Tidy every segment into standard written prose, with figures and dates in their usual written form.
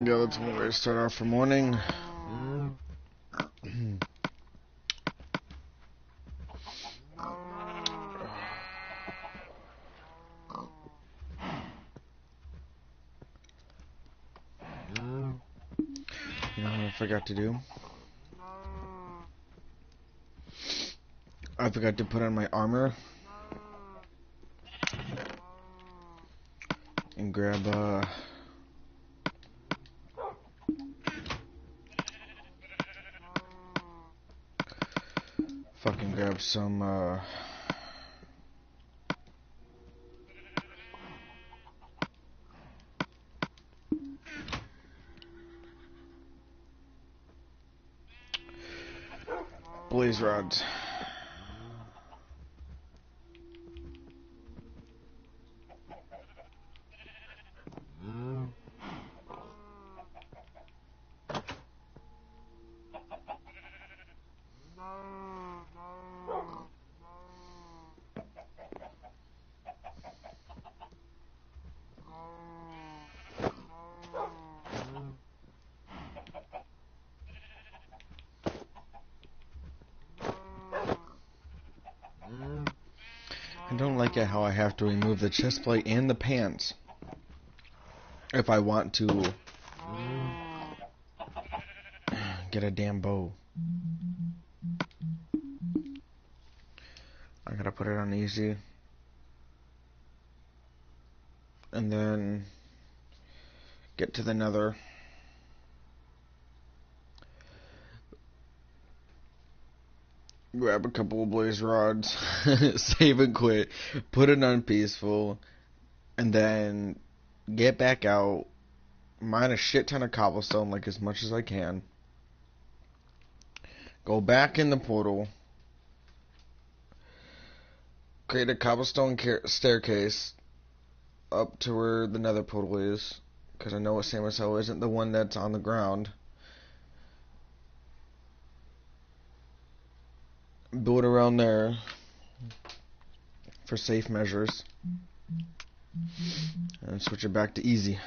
Yeah, that's one way to start off for morning. You know what I forgot to do? I forgot to put on my armor and grab fucking grab some blaze rods. I don't like it how I have to remove the chest plate and the pants if I want to get a damn bow. I gotta put it on easy and then get to the nether. Grab a couple of blaze rods, save and quit, put it on peaceful, and then get back out, mine a shit ton of cobblestone, like as much as I can. Go back in the portal, create a cobblestone staircase up to where the nether portal is, because I know Samus Hell isn't the one that's on the ground. Build around there for safe measures, and switch it back to easy.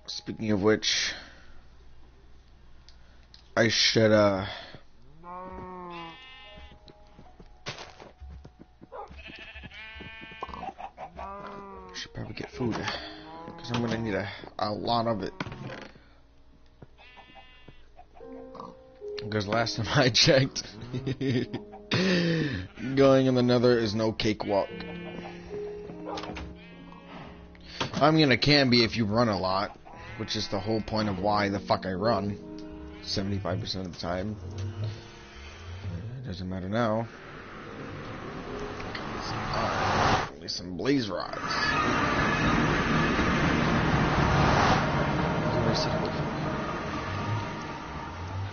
Speaking of which, I should probably get food, because I'm gonna need a lot of it. Because last time I checked, going in the nether is no cakewalk. I mean, it can be if you run a lot, which is the whole point of why the fuck I run 75% of the time. It doesn't matter now. At least some blaze rods.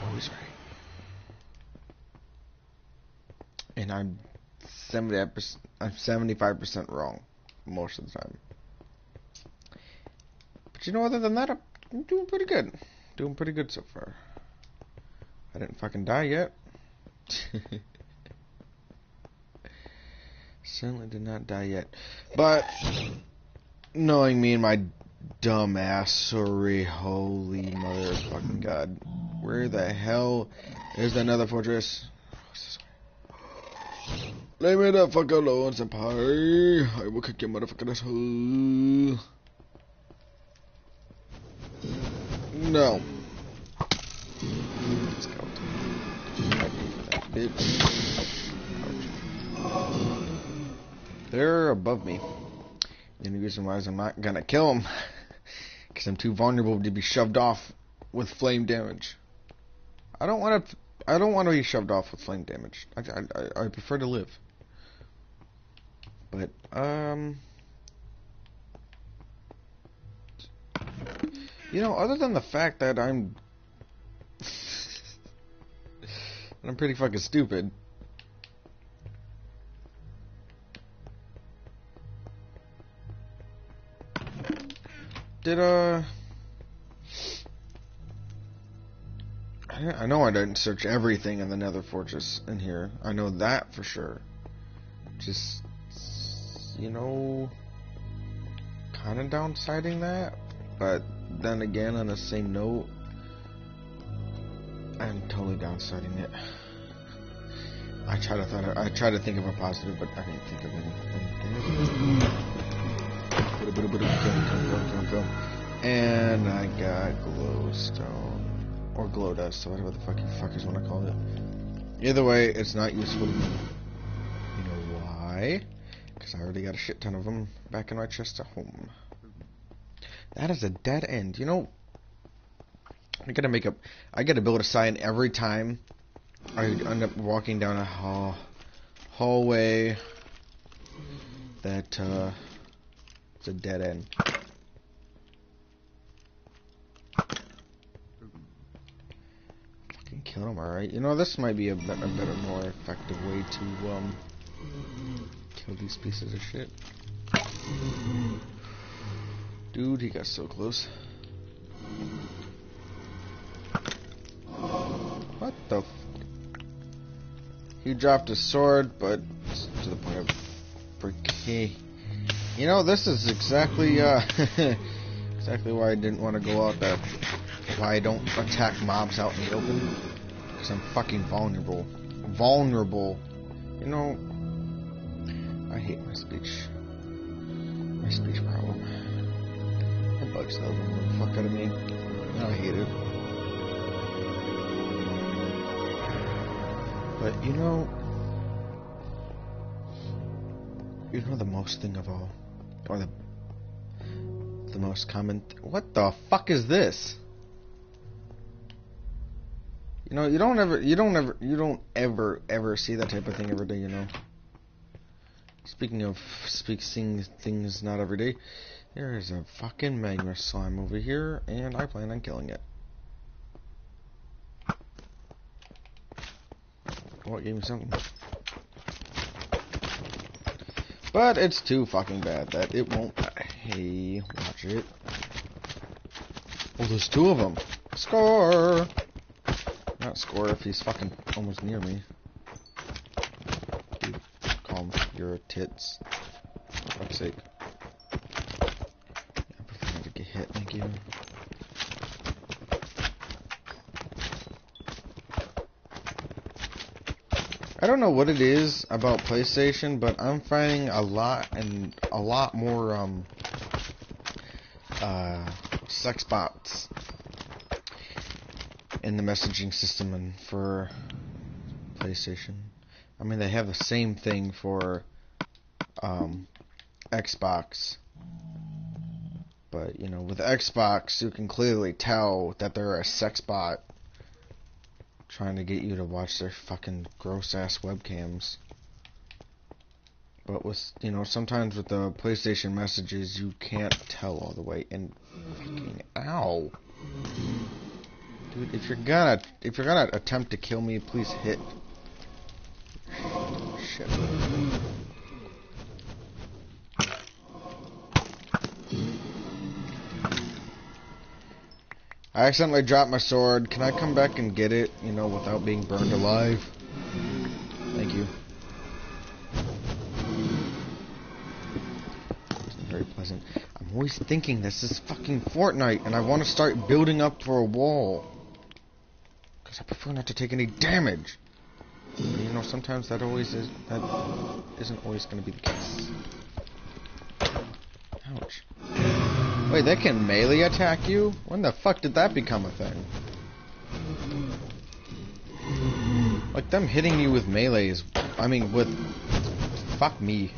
Always right. And I'm 75% wrong most of the time. But you know, other than that, I'm doing pretty good. Doing pretty good so far. I didn't fucking die yet. Certainly did not die yet. But knowing me and my dumb assery, holy motherfucking god. Where the hell is that nether fortress? Leave me the fuck alone, senpai. I will kick your motherfucking asshole. No. Bitch. They're above me. The only reason why is I'm not gonna kill them, because I'm too vulnerable to be shoved off with flame damage. I don't want to be shoved off with flame damage. I prefer to live. But you know, other than the fact that I'm pretty fucking stupid. Did I know I didn't search everything in the nether fortress in here. I know that for sure. Just you know, kind of downsizing that, but then again, on the same note, I'm totally downsizing it. I try to think of a positive, but I can't think of anything. And I got glowstone or glow dust, or whatever the fuck you fuckers want to call it. Either way, it's not useful to me. You know why? Because I already got a shit ton of them back in my chest at home. That is a dead end. You know, I gotta build a sign every time I end up walking down a hallway that it's a dead end. Fucking kill him, alright? You know, this might be a better, more effective way to kill these pieces of shit. Dude, he got so close. What the f... He dropped his sword, but to the point of freaking... You know, this is exactly, exactly why I didn't want to go out there. Why I don't attack mobs out in the open. Because I'm fucking vulnerable. Vulnerable. You know, I hate my speech. My speech problem. It bugs the fuck out of me. I hate it. But you know the most thing of all, or the most common. What the fuck is this? You know, you don't ever see that type of thing every day. You know. Speaking of seeing things not every day, there is a fucking magma slime over here, and I plan on killing it. Well, it gave me something. But it's too fucking bad that it won't. Hey, watch it. Oh, there's two of them. Score! Not score if he's fucking almost near me. Dude, calm your tits. For fuck's sake. I prefer not to get hit, thank you. I don't know what it is about PlayStation, but I'm finding a lot more sex bots in the messaging system and for PlayStation. I mean, they have the same thing for Xbox, but you know, with Xbox, you can clearly tell that they're a sex bot trying to get you to watch their fucking gross ass webcams. But with, you know, sometimes with the PlayStation messages, you can't tell all the way. And fucking ow, dude! If you're gonna attempt to kill me, please hit. Shit. I accidentally dropped my sword. Can I come back and get it, you know, without being burned alive? Thank you. Wasn't very pleasant. I'm always thinking this is fucking Fortnite, and I want to start building up for a wall. Because I prefer not to take any damage. But, you know, sometimes that isn't always going to be the case. Ouch. Wait, they can melee attack you? When the fuck did that become a thing? Like, them hitting you with melee is... I mean, with... Fuck me.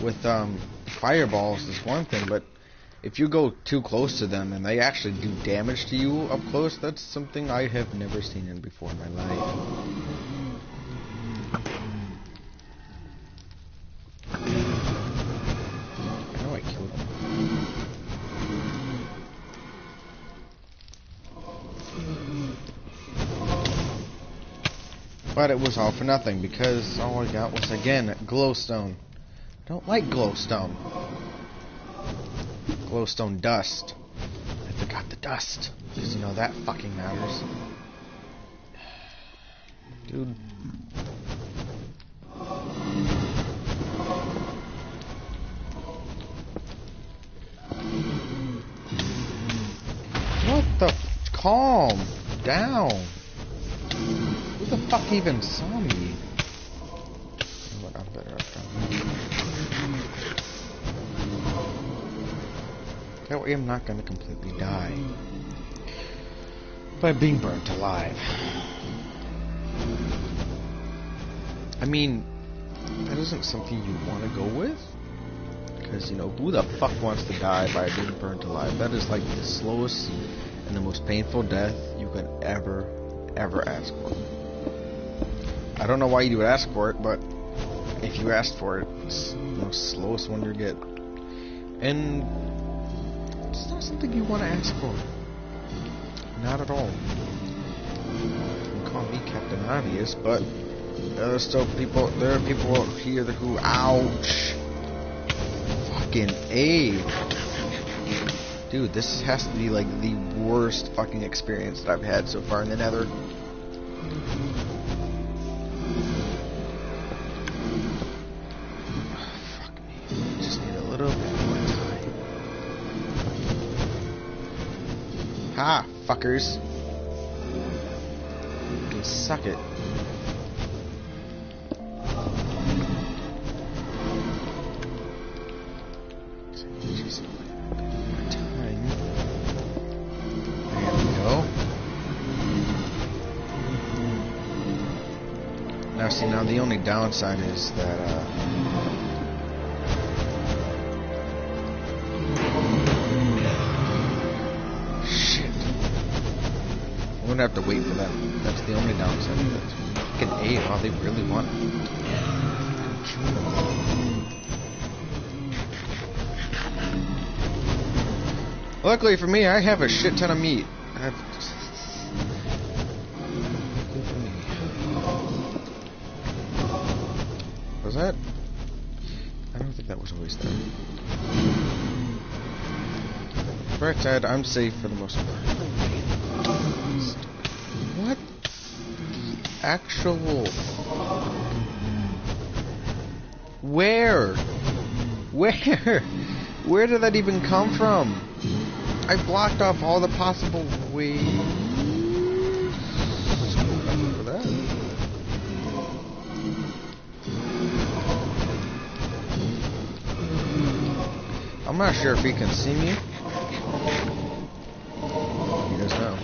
With, fireballs is one thing, but... If you go too close to them and they actually do damage to you up close, that's something I have never seen before in my life. But it was all for nothing, because all I got was, again, glowstone. Don't like glowstone. Glowstone dust. I forgot the dust, because, you know, that fucking matters. Dude. calm down. Who the fuck even saw me? You know what, I'm better off down. That way I'm not gonna completely die by being burnt alive. I mean, that isn't something you want to go with. Because, you know, who the fuck wants to die by being burnt alive? That is like the slowest and the most painful death you could ever ask for. I don't know why you would ask for it, but if you asked for it, it's the most slowest one you get. And it's not something you want to ask for. Not at all. You can call me Captain Obvious, but there are people out here who, ouch. Fucking A. Dude, this has to be like the worst fucking experience that I've had so far in the Nether. Fuck me. Just need a little bit more time. Ha, fuckers. You can suck it. See, now the only downside is that, shit. I'm gonna have to wait for them. That's the only downside of it. Fucking A, wow, they really want it. Luckily for me, I have a shit ton of meat. Was that? I don't think that was always there. Bright side, I'm safe for the most part. What? Actual... Where? Where did that even come from? I blocked off all the possible ways. For that. I'm not sure if he can see me. He does now.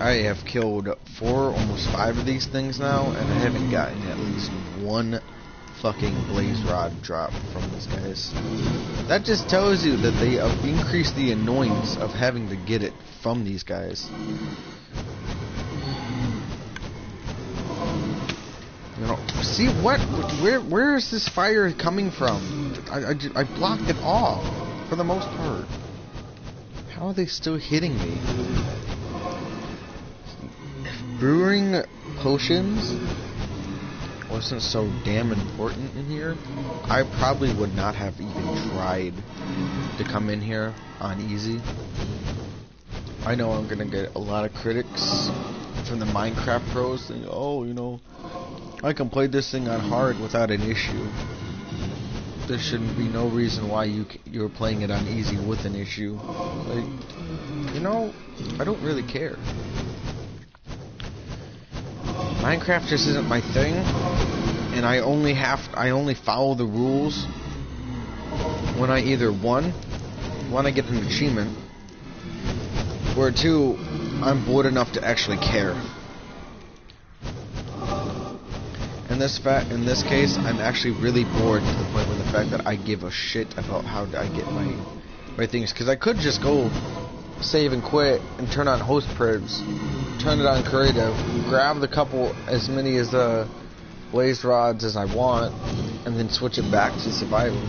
I have killed 4, almost 5 of these things now, and I haven't gotten at least one fucking blaze rod drop from these guys. That just tells you that they have increased the annoyance of having to get it from these guys. You know, see what? Where is this fire coming from? I blocked it off for the most part. How are they still hitting me? If brewing potions wasn't so damn important in here, I probably would not have even tried to come in here on easy. I know I'm gonna get a lot of critics from the Minecraft pros saying, oh, you know, I can play this thing on hard without an issue. There shouldn't be no reason why you're playing it on easy with an issue. Like, you know, I don't really care. Minecraft just isn't my thing, and I only follow the rules when I either one, I get an achievement, or 2, I'm bored enough to actually care. In this case, I'm actually really bored to the point where the fact that I give a shit about how I get my things, because I could just go save and quit and turn on host pribs, turn it on creative, grab as many as blaze rods as I want, and then switch it back to survival.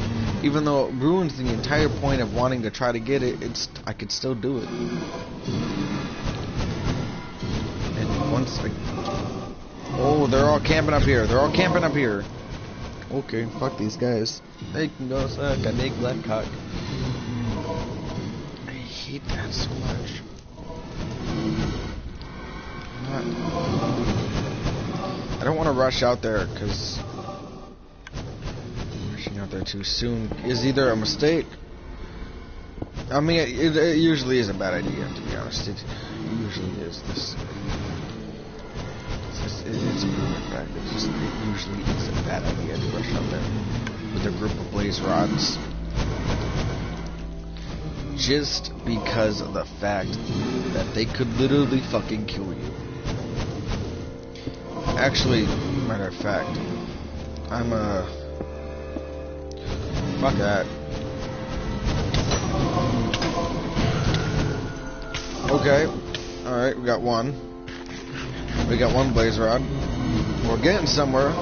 Even though it ruins the entire point of wanting to try to get it, I could still do it. And once oh, they're all camping up here. Okay, fuck these guys. They can go suck a big left cock. I hate that so much. I don't want to rush out there, because rushing out there too soon is either a mistake I mean, it usually is a bad idea, to be honest. It usually is. It's a proven fact. It usually is a bad idea to rush out there with a group of blaze rods. Just because of the fact that they could literally fucking kill you. Actually, matter of fact, I'm fuck that. Okay. Alright, we got one. We got one blaze rod. We're getting somewhere.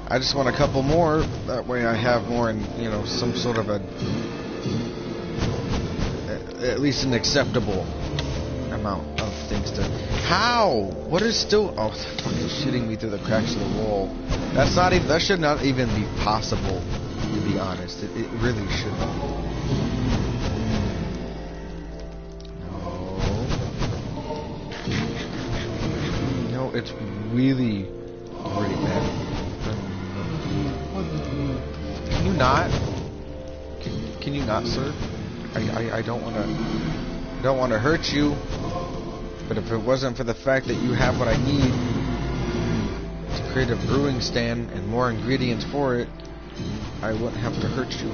I just want a couple more. That way I have more in, you know, some sort of at least an acceptable amount of things to... How? What is still... Oh, they're fucking shooting me through the cracks of the wall. That's not even... That should not even be possible, to be honest. It really shouldn't. No, it's really bad. Can you not? Can you not, sir? I don't want to hurt you, but if it wasn't for the fact that you have what I need to create a brewing stand and more ingredients for it, I wouldn't have to hurt you.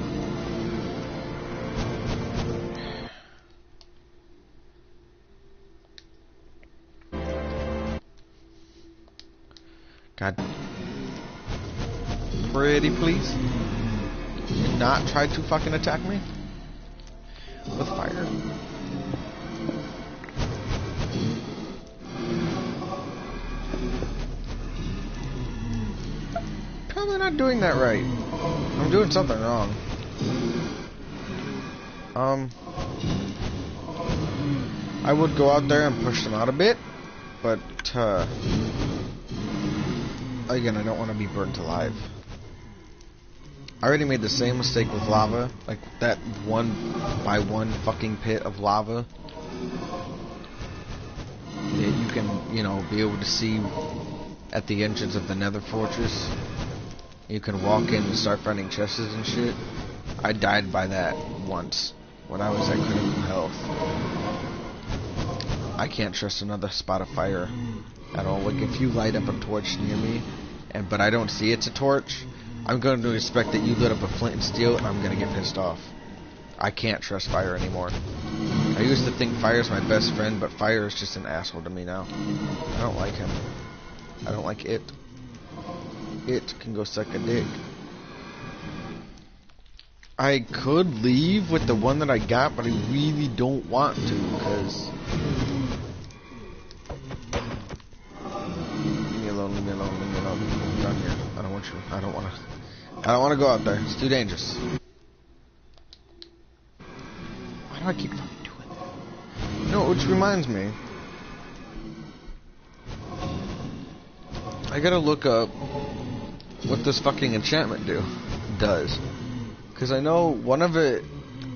God. Pretty please? Do not try to fucking attack me with fire. Probably not doing that right. I'm doing something wrong. I would go out there and push them out a bit, but again, I don't want to be burnt alive. I already made the same mistake with lava, like that 1x1 fucking pit of lava that you can, you know, be able to see at the entrance of the Nether Fortress. You can walk in and start finding chests and shit. I died by that once when I was at critical health. I can't trust another spot of fire at all. Like if you light up a torch near me, but I don't see it's a torch, I'm going to expect that you lit up a flint and steel, and I'm going to get pissed off. I can't trust fire anymore. I used to think fire is my best friend, but fire is just an asshole to me now. I don't like him. I don't like it. It can go suck a dick. I could leave with the one that I got, but I really don't want to, because... Leave me alone, leave me alone, leave me alone. I'm done here. I don't want you. I don't want to go out there. It's too dangerous. Why do I keep fucking doing that? No, which reminds me. I gotta look up what this fucking enchantment does. Because I know one of it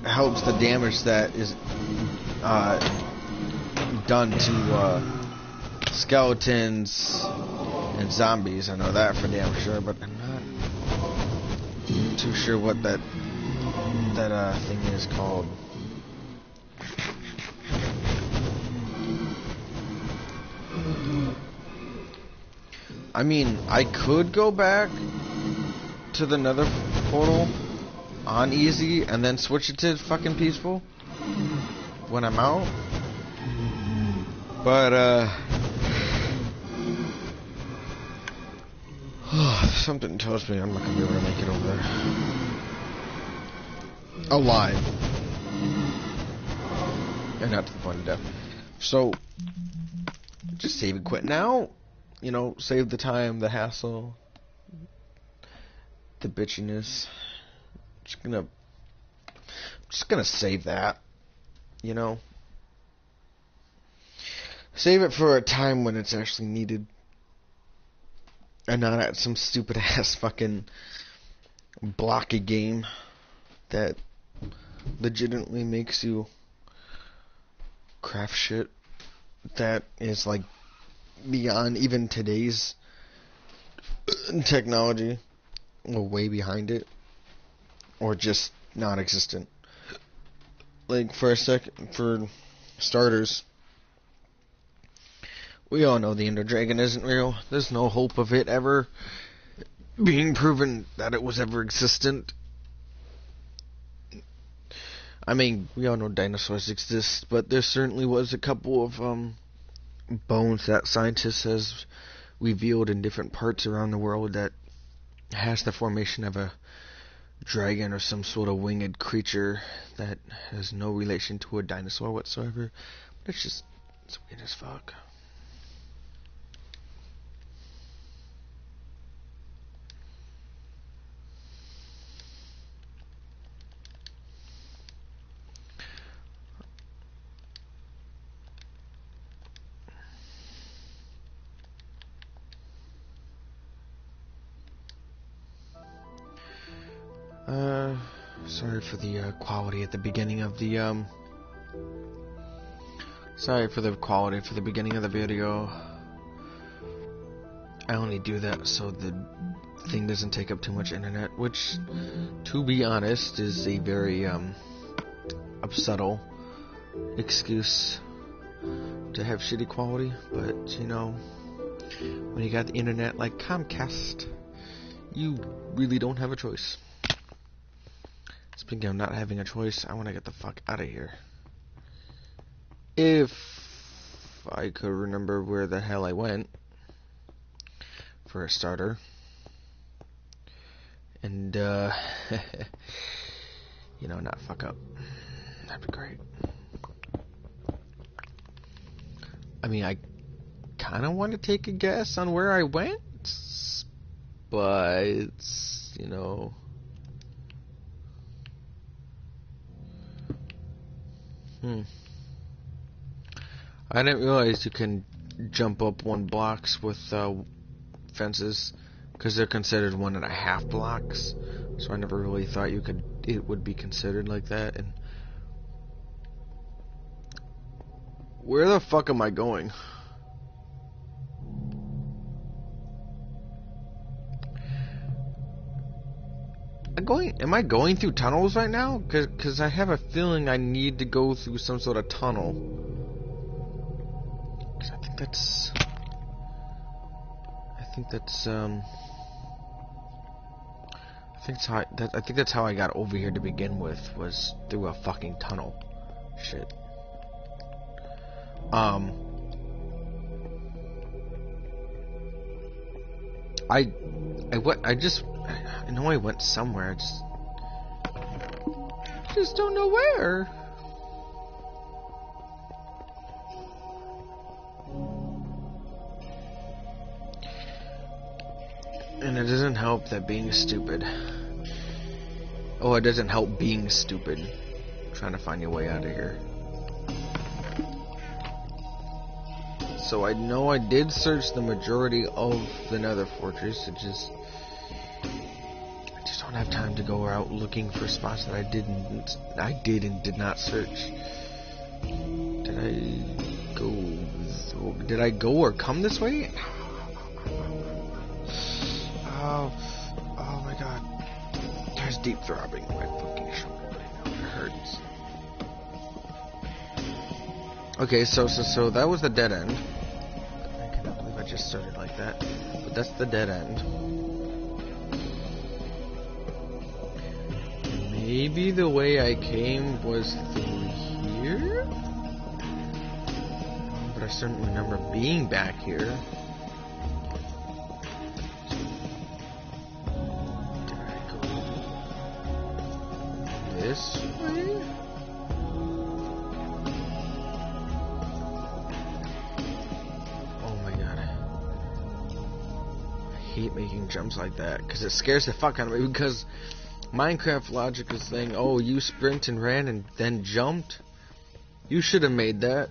helps the damage that is done to skeletons and zombies. I know that for damn sure, but I'm not too sure what that thing is called. I mean, I could go back to the Nether portal on easy and then switch it to fucking peaceful when I'm out. But something tells me I'm not gonna be able to make it over there alive, and not to the point of death. So just save and quit now. You know, save the time, the hassle, the bitchiness. Just gonna save that, you know. Save it for a time when it's actually needed, and not at some stupid ass fucking blocky game that legitimately makes you craft shit that is like beyond even today's technology, or way behind it, or just non-existent. like for starters, we all know the Ender Dragon isn't real. There's no hope of it ever being proven that it was ever existent. I mean, we all know dinosaurs exist, but there certainly was a couple of bones that scientists has revealed in different parts around the world that has the formation of a dragon or some sort of winged creature that has no relation to a dinosaur whatsoever. But it's weird as fuck. Sorry for the quality at the beginning of the sorry for the quality for the beginning of the video. I only do that so the thing doesn't take up too much internet, which, to be honest, is a very subtle excuse to have shitty quality. But you know, when you got the internet like Comcast, you really don't have a choice. Speaking of not having a choice, I want to get the fuck out of here. If I could remember where the hell I went, for a starter. And, you know, not fuck up. That'd be great. I mean, I kind of want to take a guess on where I went, but, you know... I didn't realize you can jump up 1 blocks with fences, because they're considered 1.5 blocks. So I never really thought it would be considered like that. And where the fuck am I going? Am I going through tunnels right now? Because I have a feeling I need to go through some sort of tunnel. Because I think that's how I got over here to begin with, was through a fucking tunnel. Shit. I know I went somewhere. I just don't know where. And it doesn't help that being stupid. Oh, it doesn't help being stupid. Trying to find your way out of here. So I know I did search the majority of the Nether Fortress. I just don't have time to go out looking for spots that I did and did not search. Did I go or come this way? Oh my god. There's deep throbbing in my fucking shoulder right now. It hurts. Okay, so that was the dead end. I cannot believe I just started like that. But that's the dead end. Maybe the way I came was through here? But I certainly remember being back here. Did I go this way? Oh my god. I hate making jumps like that, because it scares the fuck out of me, because Minecraft logic is saying, oh, you sprint and ran and then jumped? You should have made that,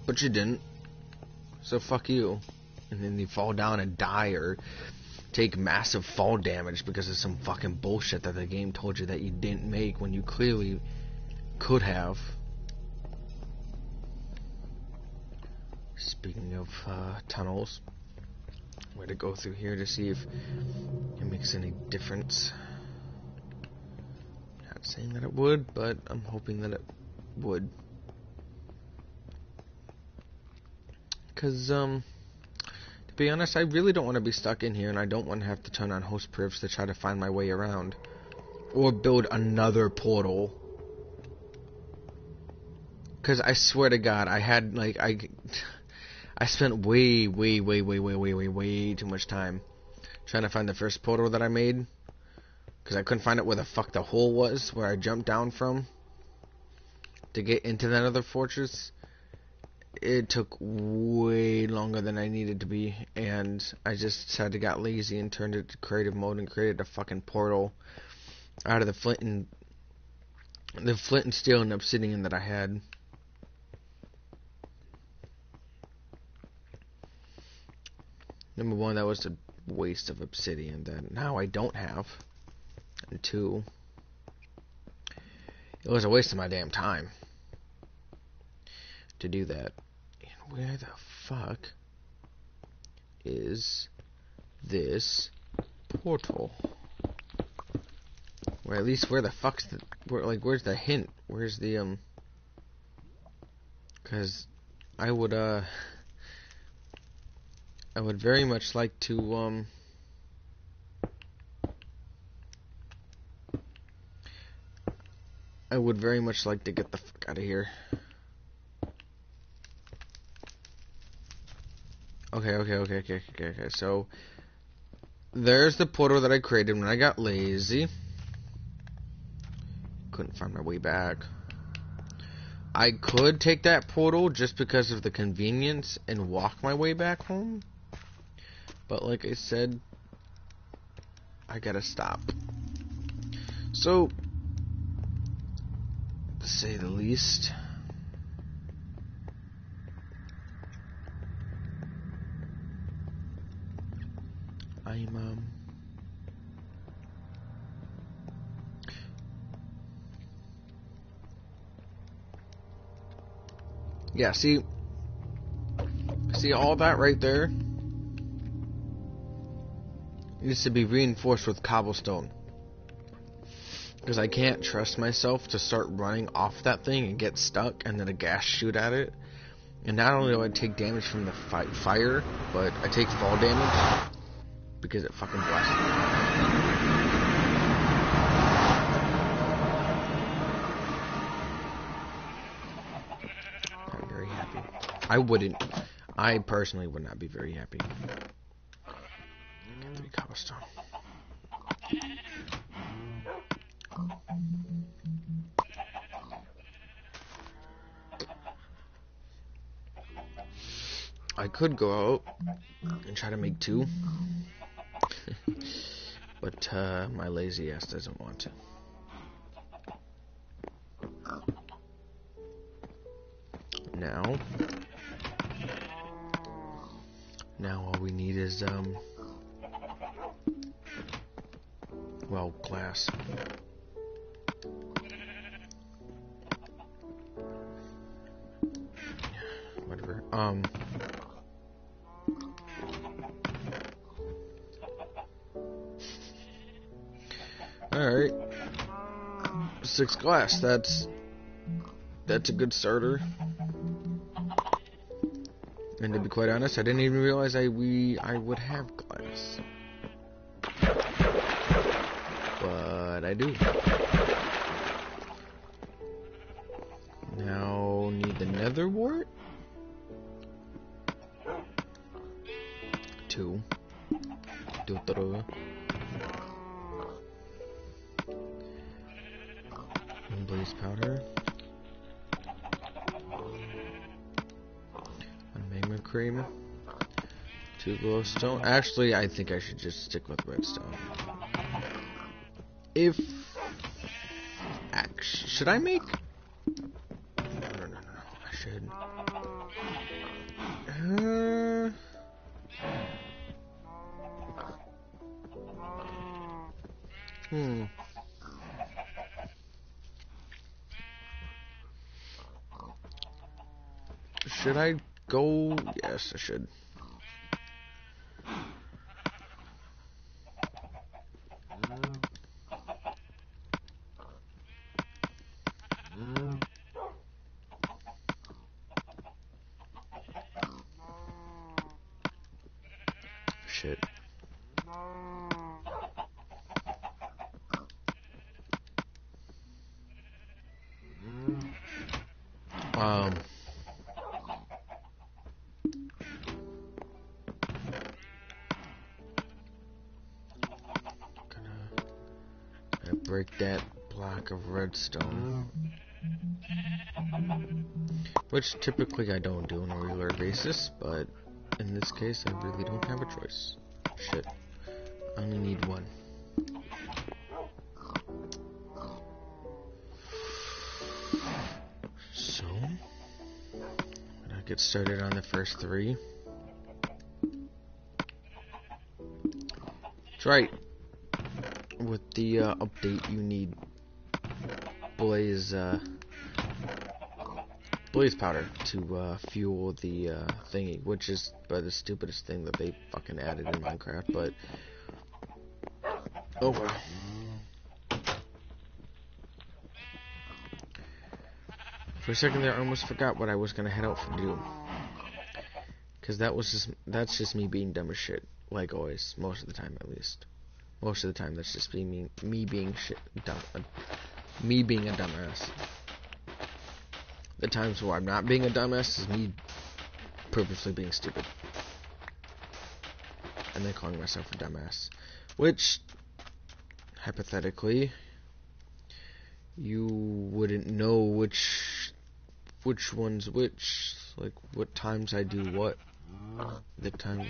but you didn't. So fuck you. And then you fall down and die or take massive fall damage because of some fucking bullshit that the game told you that you didn't make when you clearly could have. Speaking of tunnels, I'm going to go through here to see if it makes any difference. Not saying that it would, but I'm hoping that it wood. Because, to be honest, I really don't want to be stuck in here, and I don't want to have to turn on host privs to try to find my way around. Or build another portal. Because I swear to God, I had, like, I spent way too much time trying to find the first portal that I made. Because I couldn't find out where the fuck the hole was, where I jumped down from to get into that other fortress. It took way longer than I needed to be, and I just decided to got lazy and turned it to creative mode and created a fucking portal out of the flint and steel and obsidian that I had. Number one, that was a waste of obsidian that now I don't have. And two, it was a waste of my damn time to do that. And where the fuck is this portal? Or at least where the fuck's the, where's the hint? Where's the, cause I would very much like to, I would very much like to get the fuck out of here. Okay. So, there's the portal that I created when I got lazy. Couldn't find my way back. I could take that portal just because of the convenience and walk my way back home. But like I said, I gotta stop. So, to say the least, I'm yeah, see all that right there needs to be reinforced with cobblestone. Because I can't trust myself to start running off that thing and get stuck and then a gas shoot at it. And not only do I take damage from the fire, but I take fall damage because it fucking blasts me. I'm very happy. I personally would not be very happy. Get 3 cobblestone. I could go out and try to make 2, but my lazy ass doesn't want to. Now all we need is well, glass. Whatever. Alright. 6 glass, that's a good starter. And to be quite honest, I didn't even realize I would have glass. But I do. Now need the nether wart. 2. And blaze powder. Magma cream. 2 glowstone. Actually, I think I should just stick with redstone. Should I make? No. I should. Should I go? Yes, I should. break that block of redstone. Which typically I don't do on a regular basis, but in this case I really don't have a choice. Shit. I only need one. So, I get started on the first 3. That's right. With the update, you need blaze powder to fuel the thingy, which is the stupidest thing that they fucking added in Minecraft, but oh well. For a second there, I almost forgot what I was gonna head out to do, because that's just me being dumb as shit, like always, most of the time at least. Most of the time, that's just me being a dumbass. The times where I'm not being a dumbass is me purposely being stupid. And then calling myself a dumbass. Which, hypothetically, you wouldn't know which one's which. Like, what times I do what.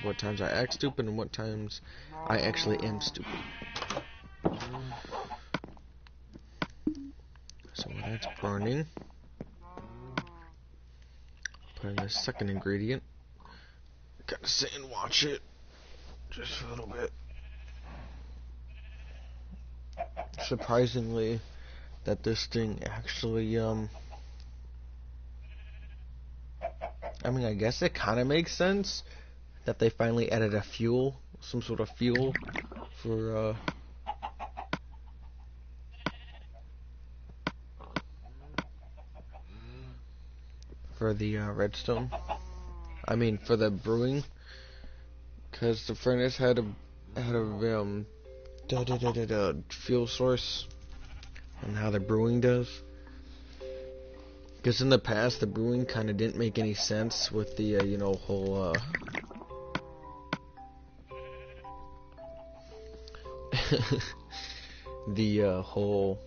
What times I act stupid and what times I actually am stupid. So when that's burning, put in the second ingredient. Gotta sit and watch it just for a little bit. Surprisingly, that this thing actually, I mean, I guess it kind of makes sense that they finally added a fuel, some sort of fuel for, the redstone. I mean, for the brewing, because the furnace had a fuel source, and how the brewing does. Because in the past, the brewing kind of didn't make any sense with the whole the whole.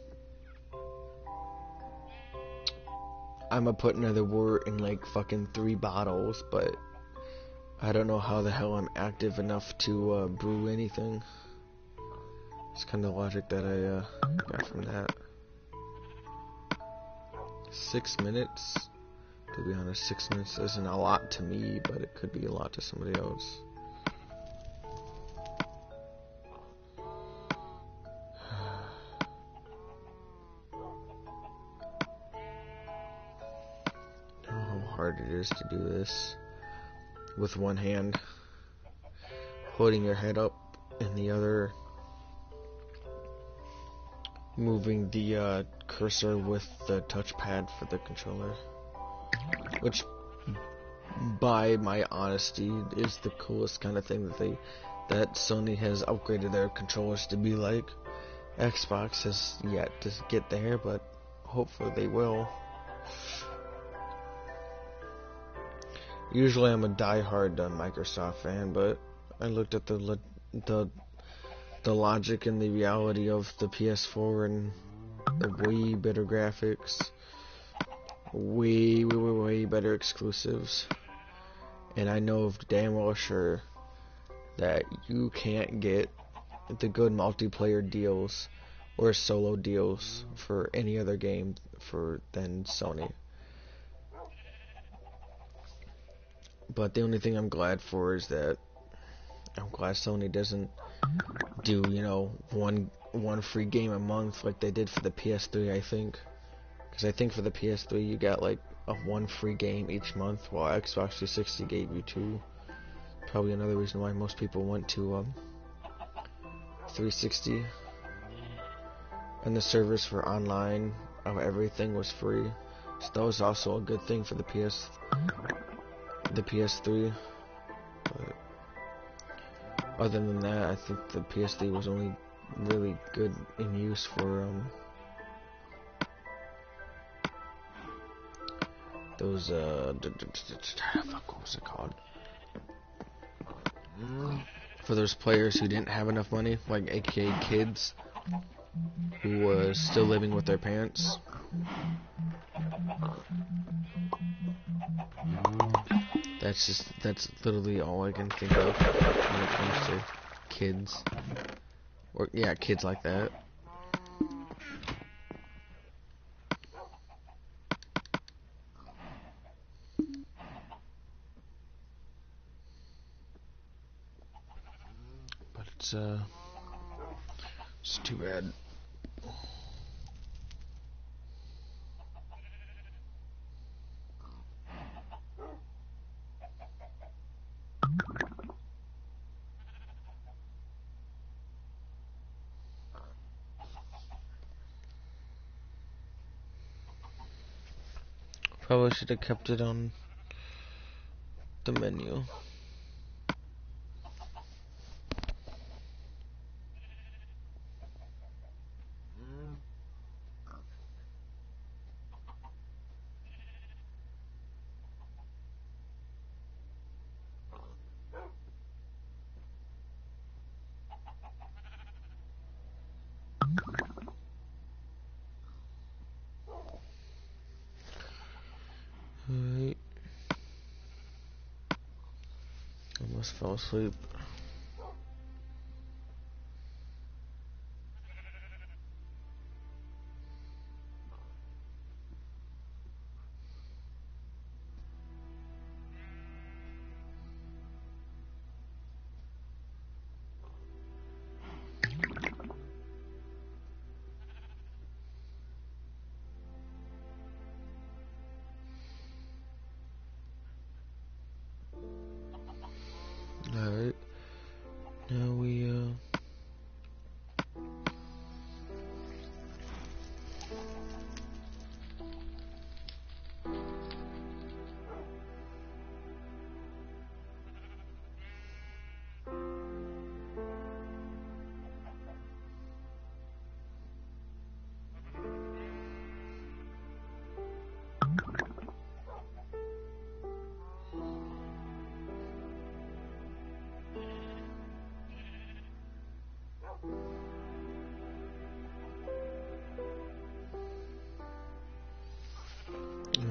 I'ma put another wort in like fucking 3 bottles, but I don't know how the hell I'm active enough to brew anything. It's kind of logic that I got from that. 6 minutes. To be honest, 6 minutes isn't a lot to me, but it could be a lot to somebody else. Hard it is to do this with one hand, holding your head up, and the other moving the cursor with the touchpad for the controller, which, by my honesty, is the coolest kind of thing that Sony has upgraded their controllers to be like. Xbox has yet to get there, but hopefully they will. Usually I'm a die-hard Microsoft fan, but I looked at the logic and the reality of the PS4 and the way better graphics, way better exclusives, and I know damn well sure that you can't get the good multiplayer deals or solo deals for any other game than Sony. But the only thing I'm glad for is that I'm glad Sony doesn't do, one free game a month like they did for the PS3, I think. Because I think for the PS3 you got like a 1 free game each month, while Xbox 360 gave you 2. Probably another reason why most people went to 360. And the servers for online of everything was free. So that was also a good thing for the PS3. But other than that, I think the PS3 was only really good in use for those fuck, what was it called? For those players who didn't have enough money, like aka kids, who was still living with their parents. That's literally all I can think of when it comes to kids. Or, yeah, kids like that. But it's too bad. Probably should have kept it on the menu. Alright. Almost fell asleep. Alright. Now we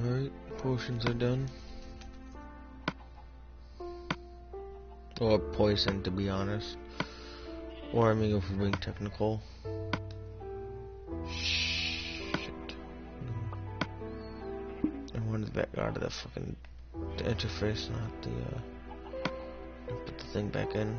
Alright, potions are done. Or poison, to be honest. Or I mean, if we're being technical. Shit. I wanted back out of the fucking interface, not the put the thing back in.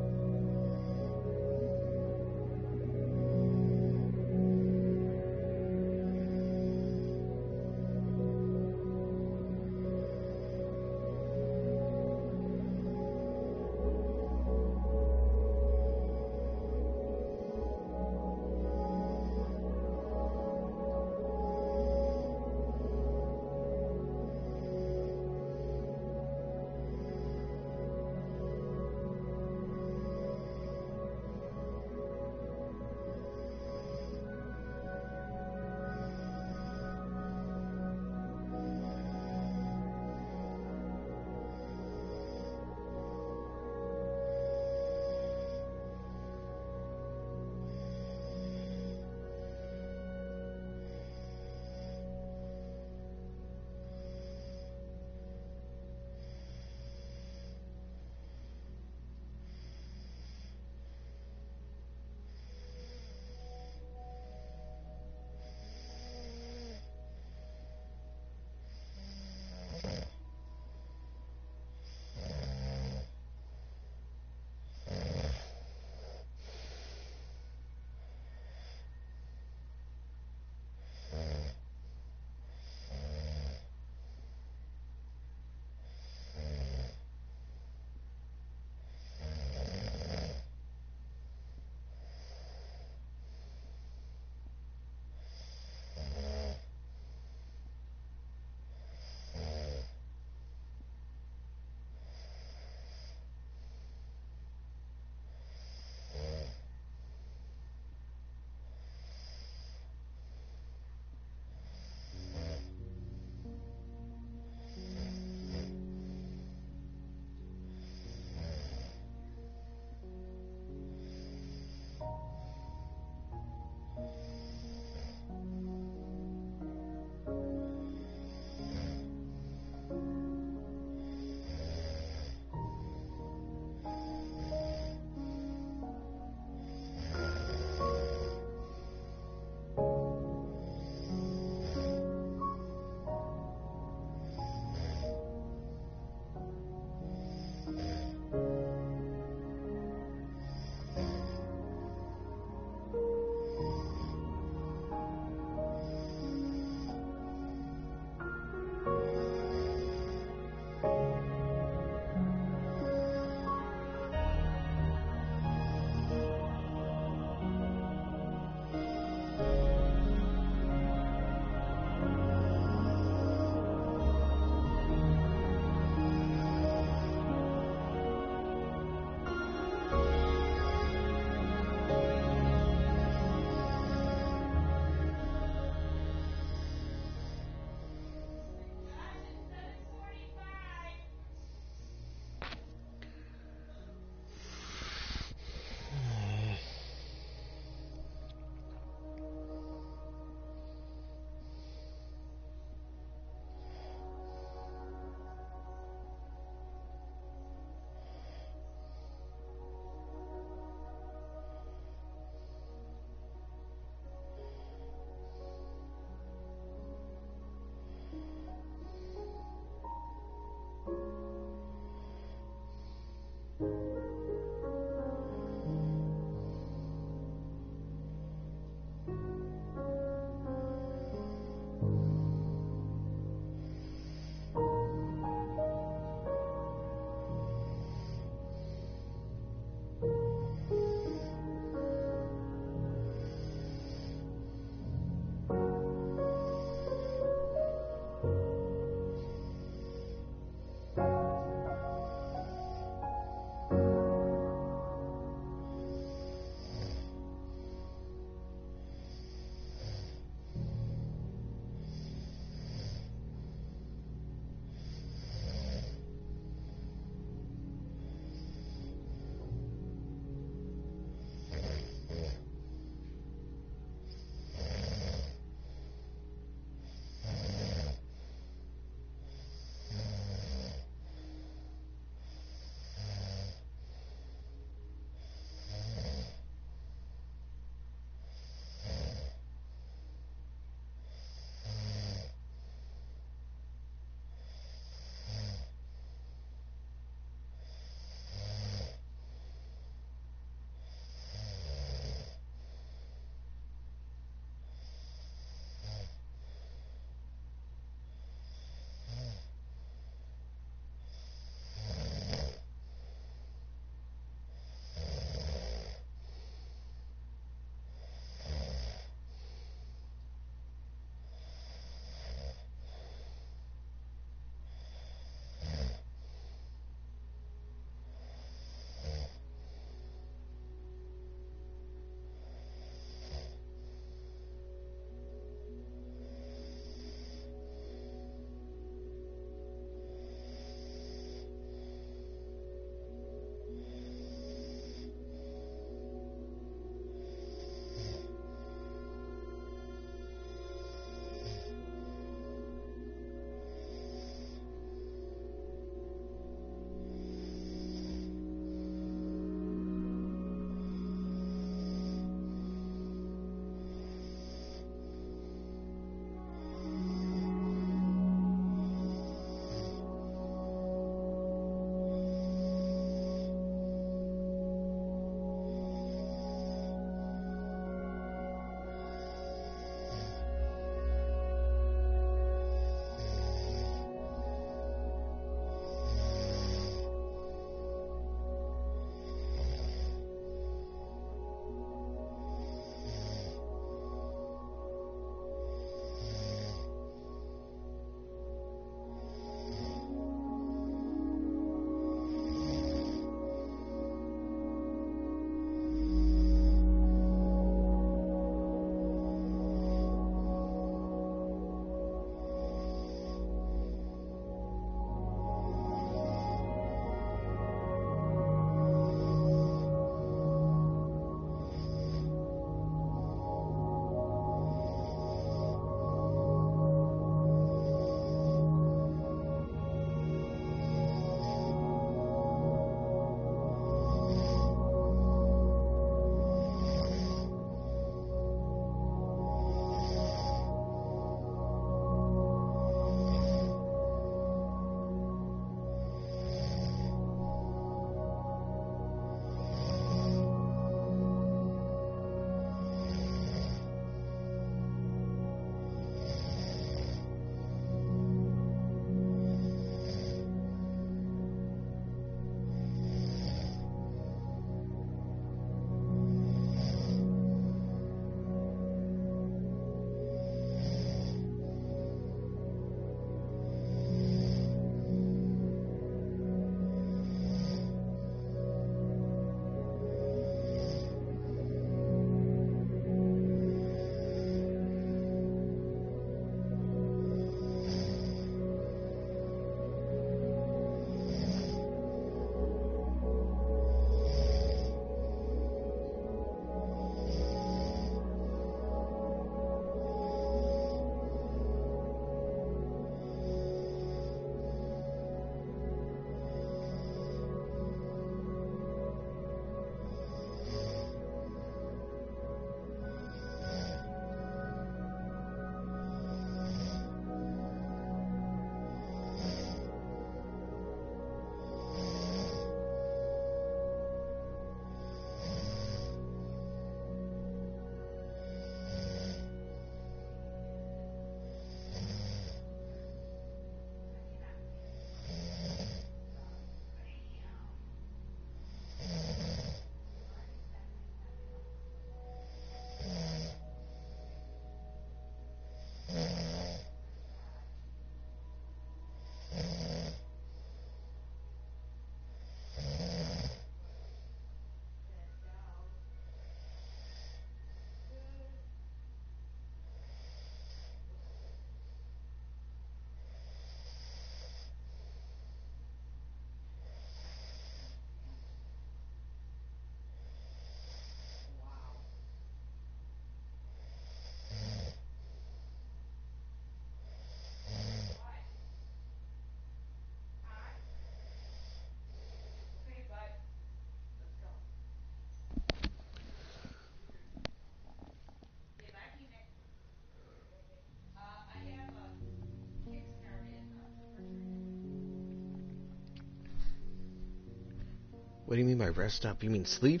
do you mean by rest up? You mean sleep?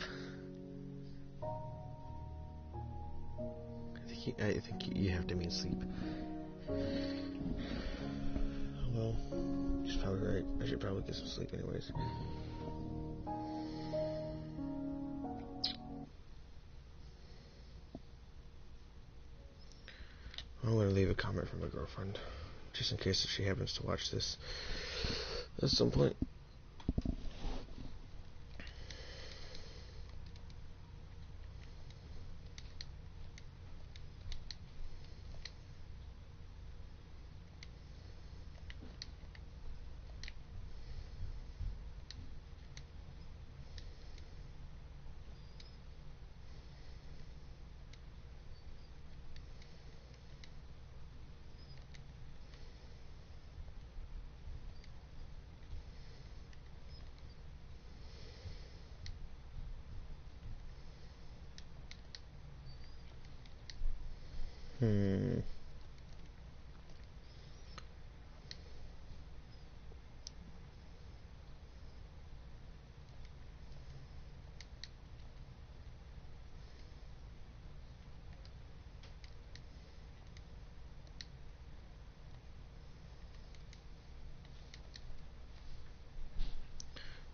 I think you have to mean sleep. Well, she's probably right. I should probably get some sleep anyways. I'm going to leave a comment from my girlfriend, just in case if she happens to watch this at some point.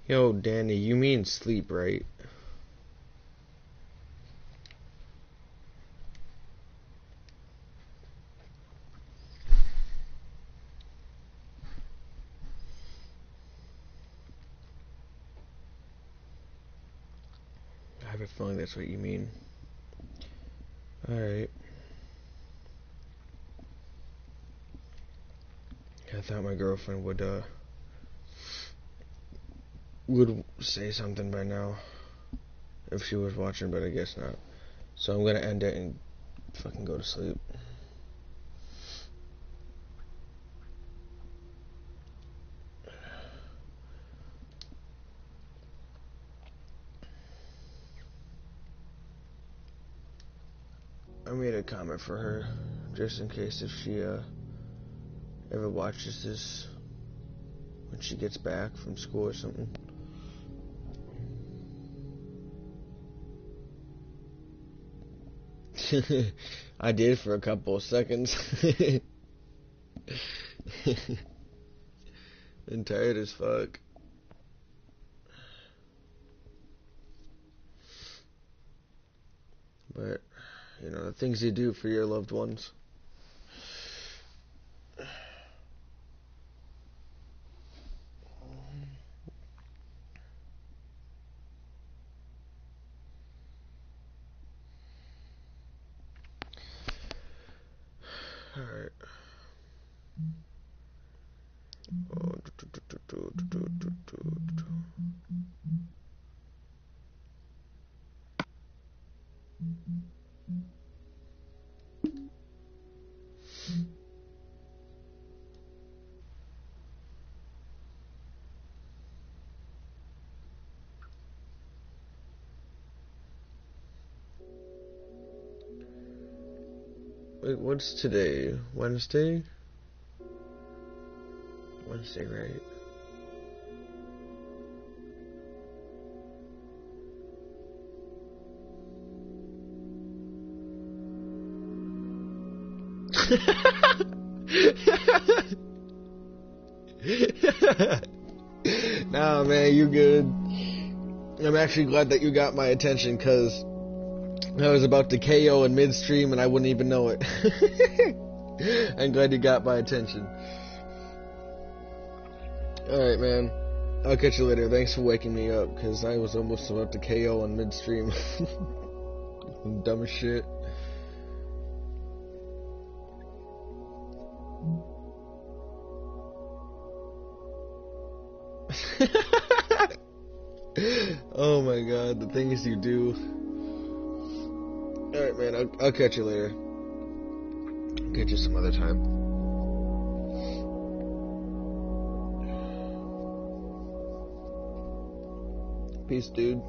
Yo, Danny, you mean sleep, right? I have a feeling that's what you mean. Alright. I thought my girlfriend would say something by now if she was watching, but I guess not. So I'm gonna end it and fucking go to sleep. I made a comment for her just in case if she ever watches this when she gets back from school or something. I did for a couple of seconds. I'm tired as fuck. But, you know, the things you do for your loved ones. Alright. Wait, what's today? Wednesday? Wednesday, right? Nah, man, you good. I'm actually glad that you got my attention, because I was about to KO in midstream and I wouldn't even know it. I'm glad you got my attention. Alright, man. I'll catch you later. Thanks for waking me up, because I was almost about to KO in midstream. Dumb as shit. Oh my god, the things you do. Alright, man, I'll catch you later. I'll catch you some other time. Peace, dude.